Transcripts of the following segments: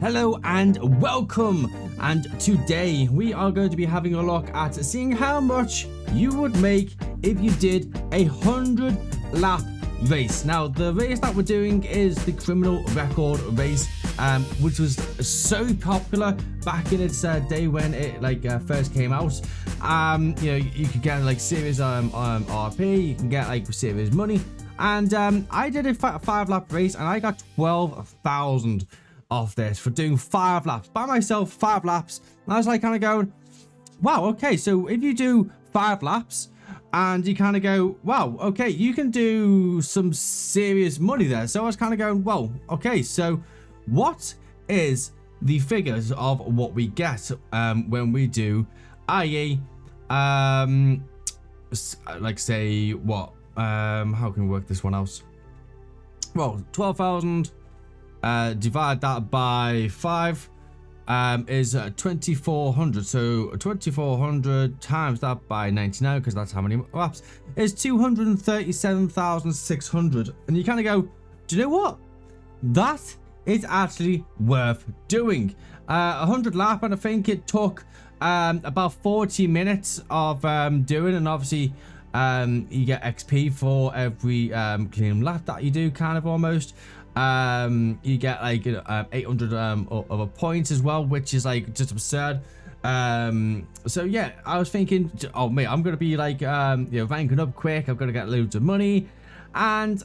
Hello and welcome, and today we are going to be having a look at seeing how much you would make if you did a 100-lap race. Now the race that we're doing is the criminal record race, which was so popular back in its day when it first came out. You could get like serious RP, you can get like serious money, and I did a 5-lap race and I got 12,000 off this for doing 5 laps by myself. 5 laps, and I was like kind of going, wow, okay, so if you do 5 laps and you kind of go, wow, okay, you can do some serious money there. So I was kind of going, well, okay, so what is the figures of what we get when we do, i.e. like say what, how can we work this one out? Well, 12,000 divide that by 5 is 2,400. So 2,400 times that by 99, because that's how many laps, is 237,600. And you kind of go, do you know what? That is actually worth doing. 100 lap, and I think it took about 40 minutes of doing, and obviously you get XP for every clean lap that you do, kind of almost. You get like 800 other points as well, which is like just absurd. So yeah, I was thinking, oh mate, I'm gonna be like ranking up quick, I'm gonna get loads of money, and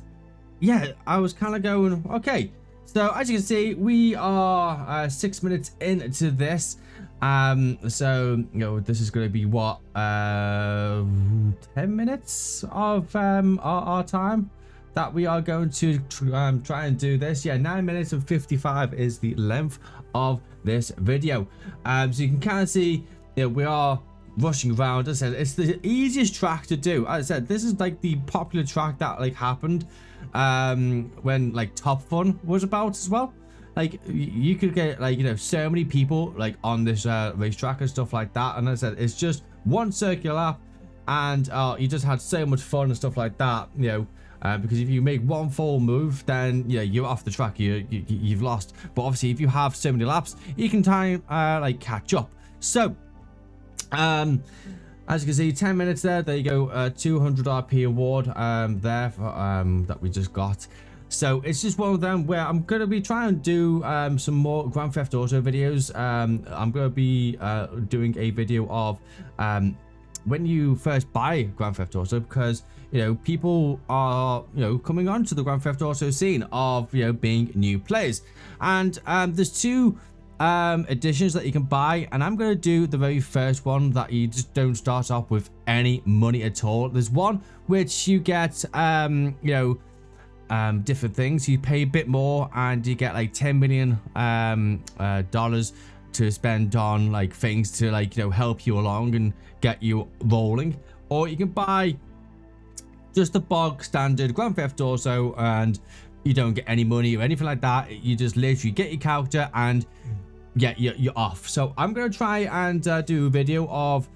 yeah, I was kind of going, okay. So as you can see, we are 6 minutes into this. So this is going to be what 10 minutes of our time that we are going to try and do this. Yeah, 9 minutes and 55 is the length of this video. So you can kind of see we are rushing around. As I said, it's the easiest track to do. As I said, this is like the popular track that like happened when like Top Fun was about as well. Like you could get like so many people like on this racetrack and stuff like that. And as I said, it's just one circular lap, and you just had so much fun and stuff like that. Because if you make one full move, then you're off the track. You've lost. But obviously, if you have so many laps, you can like catch up. So, as you can see, 10 minutes there. There you go. 200 RP award there for, that we just got. So it's just one of them where I'm gonna be trying to do some more Grand Theft Auto videos. I'm gonna be doing a video of when you first buy Grand Theft Auto, because people are coming onto the Grand Theft Auto scene of being new players, and there's 2 editions that you can buy, and I'm going to do the very first one that you just don't start off with any money at all. There's one which you get different things. You pay a bit more and you get like $10 million dollars to spend on like things to help you along and get you rolling. Or you can buy just the bog standard Grand Theft Auto and you don't get any money or anything like that. You just literally get your character and you're off. So I'm gonna try and do a video of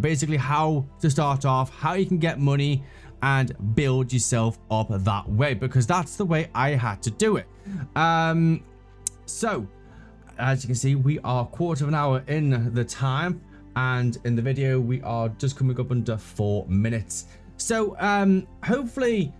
basically how to start off, how you can get money and build yourself up that way, because that's the way I had to do it. So as you can see, we are quarter of an hour in the time, and in the video we are just coming up under 4 minutes. So hopefully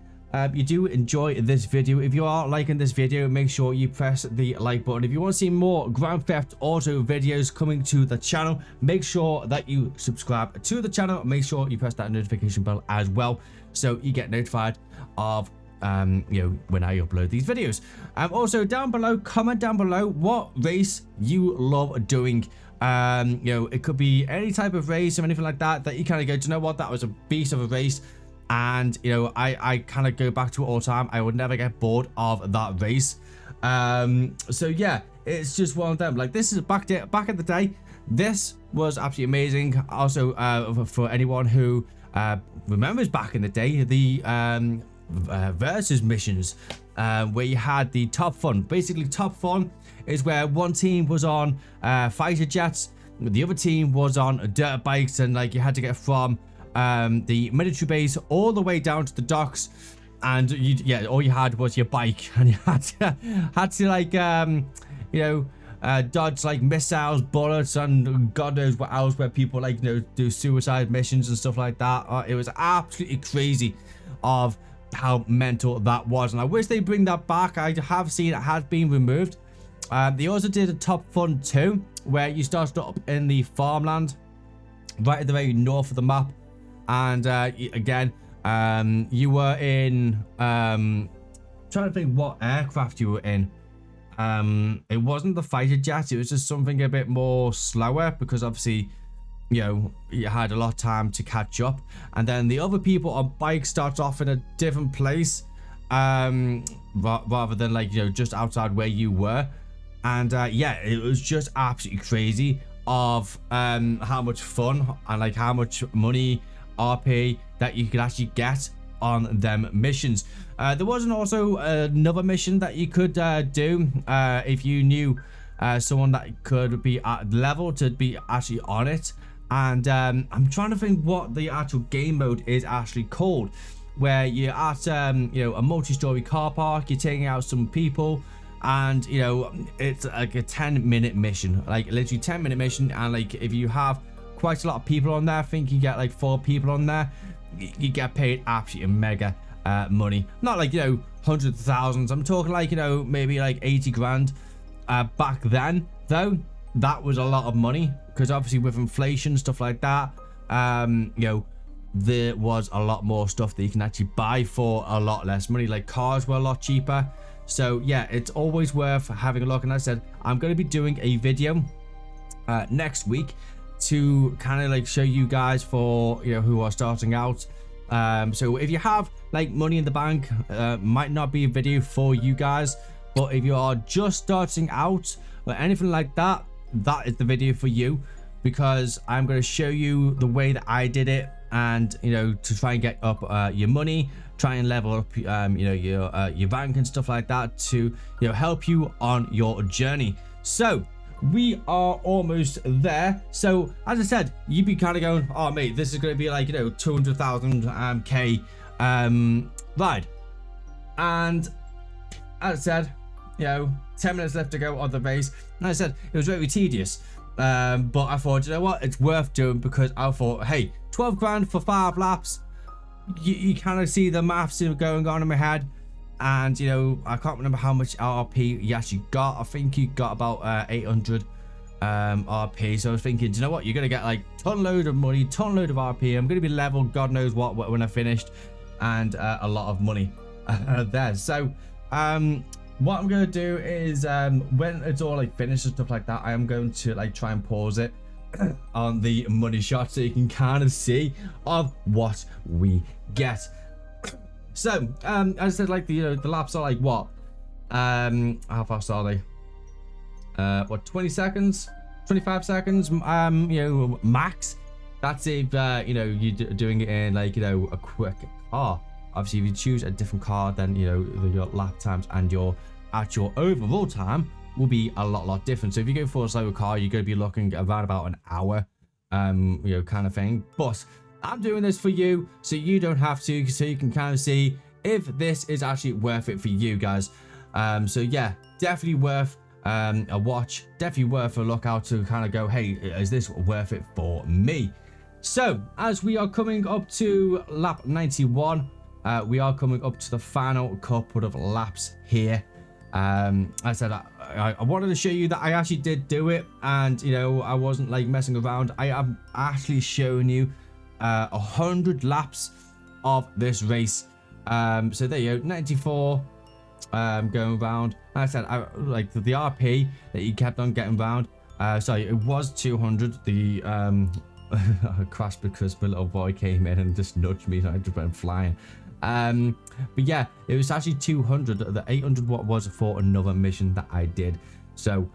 you do enjoy this video. If you are liking this video, make sure you press the like button. If you want to see more Grand Theft Auto videos coming to the channel, make sure that you subscribe to the channel. Make sure you press that notification bell as well, so you get notified of when I upload these videos. Also down below, comment down below what race you love doing. It could be any type of race or anything like that you kind of go, do you know what, that was a beast of a race, and I kind of go back to it all the time. I would never get bored of that race. So yeah, it's just one of them. Like, this is back in the day, this was absolutely amazing. Also for anyone who remembers back in the day, the versus missions where you had the Top Fun. Basically, Top Fun is where one team was on fighter jets, the other team was on dirt bikes, and like you had to get from the military base all the way down to the docks, and all you had was your bike, and you had to like you know, dodge like missiles, bullets, and God knows what else, where people like, you know, do suicide missions and stuff like that. It was absolutely crazy of how mental that was, and I wish they bring that back. I have seen it has been removed. They also did a Top Fun 2, where you started up in the farmland right at the very north of the map, and again, you were in trying to think what aircraft you were in. It wasn't the fighter jet, it was just something a bit more slower, because obviously, you know, you had a lot of time to catch up. And then the other people on bikes start off in a different place, rather than like, you know, just outside where you were. And yeah, it was just absolutely crazy of how much fun and like how much money, RP, that you could actually get on them missions. There wasn't also another mission that you could do if you knew someone that could be at level to be actually on it. And I'm trying to think what the actual game mode is actually called, where you're at you know, a multi-story car park, you're taking out some people, and you know, it's like a 10-minute mission, like literally 10-minute mission. And like, if you have quite a lot of people on there, I think you get like 4 people on there, you get paid absolutely mega money. Not like, you know, hundreds of thousands, I'm talking like, you know, maybe like 80 grand. Back then though, that was a lot of money, because obviously with inflation, stuff like that, you know, there was a lot more stuff that you can actually buy for a lot less money. Like cars were a lot cheaper. So yeah, it's always worth having a look. And as I said, I'm going to be doing a video next week to kind of like show you guys, for, you know, who are starting out. So if you have like money in the bank, might not be a video for you guys, but if you are just starting out or anything like that, that is the video for you, because I'm going to show you the way that I did it, and you know, to try and get up your money, try and level up you know, your bank and stuff like that, to, you know, help you on your journey. So we are almost there. So as I said, you'd be kind of going, oh mate, this is going to be like, you know, 200,000 K ride. And as I said, you know, 10 minutes left to go on the race. And as I said, it was very tedious, but I thought, you know what, it's worth doing, because I thought, hey, 12 grand for 5 laps. You kind of see the maths going on in my head. And you know, I can't remember how much RP you actually got. I think you got about 800 RP. So I was thinking, do you know what, you're gonna get like ton load of money, ton load of RP. I'm gonna be leveled God knows what when I finished, and a lot of money there. So what I'm gonna do is when it's all like finished and stuff like that, I am going to like try and pause it on the money shot, so you can kind of see of what we get. So as I said, like the laps are like what, how fast are they? What, 20 seconds, 25 seconds, you know, max. That's if you know, you're doing it in like, you know, a quick car. Obviously if you choose a different car, then you know, your lap times and your actual overall time will be a lot different. So if you go for a slower car, you're going to be looking around about an hour, you know, kind of thing. But I'm doing this for you, so you don't have to, so you can kind of see if this is actually worth it for you guys. So yeah, definitely worth a watch, definitely worth a look out to kind of go, hey, is this worth it for me? So as we are coming up to lap 91, we are coming up to the final couple of laps here. I said I wanted to show you that I actually did do it, and you know, I wasn't like messing around. I am actually showing you 100 laps of this race. So there you go, 94 going round. And I said, like the RP that you kept on getting round, sorry, it was 200. The I crashed because my little boy came in and just nudged me, and I just went flying. But yeah, it was actually 200. The 800 what was for another mission that I did. So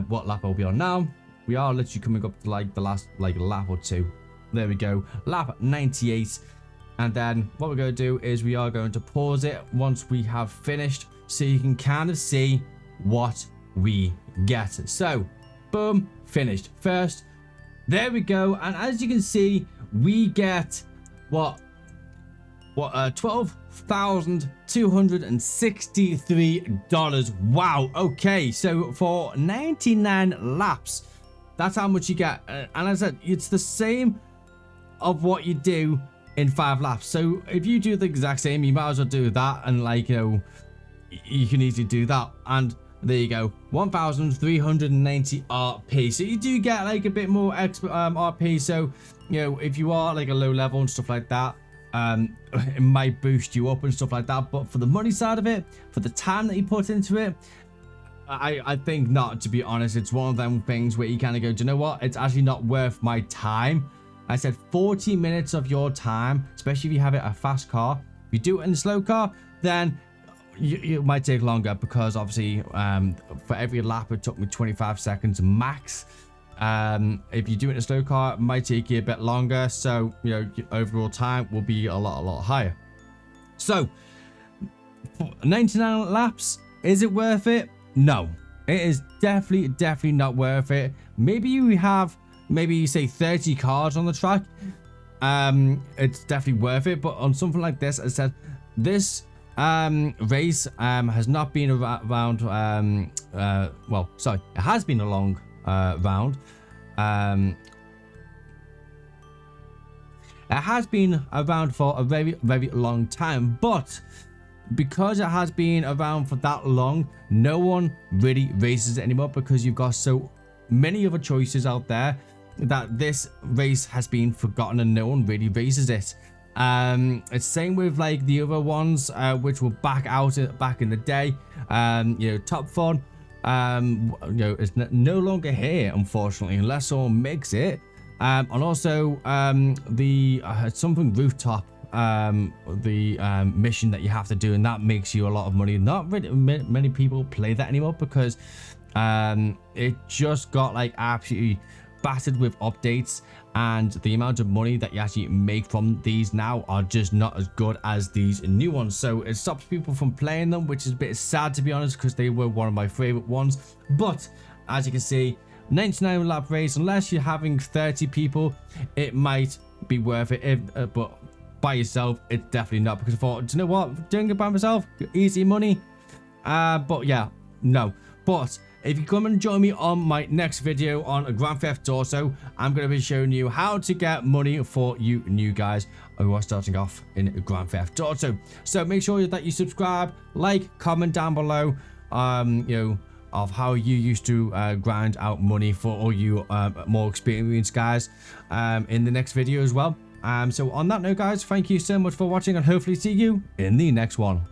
what lap are we on now? We are literally coming up to like the last like lap or two. There we go, lap 98. And then what we're going to do is we are going to pause it once we have finished, so you can kind of see what we get. So boom, finished first. There we go. And as you can see, we get what, what, $12,263. Wow. Okay, so for 99 laps, that's how much you get. And as I said, it's the same of what you do in 5 laps. So if you do the exact same, you might as well do that, and like, you know, you can easily do that. And there you go, 1,390 RP. So you do get like a bit more RP. So, you know, if you are like a low level and stuff like that, it might boost you up and stuff like that. But for the money side of it, for the time that you put into it, I think not, to be honest. It's one of them things where you kind of go, do you know what? It's actually not worth my time. I said 40 minutes of your time, especially if you have it a fast car. If you do it in a slow car, then it might take longer, because obviously for every lap it took me 25 seconds max. If you do it in a slow car, it might take you a bit longer, so you know, your overall time will be a lot higher. So 99 laps, is it worth it? No, it is definitely not worth it. Maybe you have, maybe you say 30 cars on the track, it's definitely worth it. But on something like this, as I said, this race has not been around, well, sorry, it has been a long round. It has been around for a very long time, but because it has been around for that long, no one really races it anymore, because you've got so many other choices out there that this race has been forgotten and no one really races it. It's same with like the other ones, which were back in the day. You know, Top Fun, you know, it's no longer here, unfortunately, unless someone makes it. And also the something rooftop, the mission that you have to do, and that makes you a lot of money. Not really many people play that anymore, because it just got like absolutely battered with updates, and the amount of money that you actually make from these now are just not as good as these new ones. So it stops people from playing them, which is a bit sad, to be honest, because they were one of my favorite ones. But as you can see, 99 lap race, unless you're having 30 people, it might be worth it. But by yourself, it's definitely not, because I thought, do you know what, doing it by myself, easy money. But yeah, no. But if you come and join me on my next video on Grand Theft Auto, I'm going to be showing you how to get money for you new guys who are starting off in Grand Theft Auto. So make sure that you subscribe, like, comment down below, you know, of how you used to grind out money for all you more experienced guys in the next video as well. So on that note, guys, thank you so much for watching, and hopefully see you in the next one.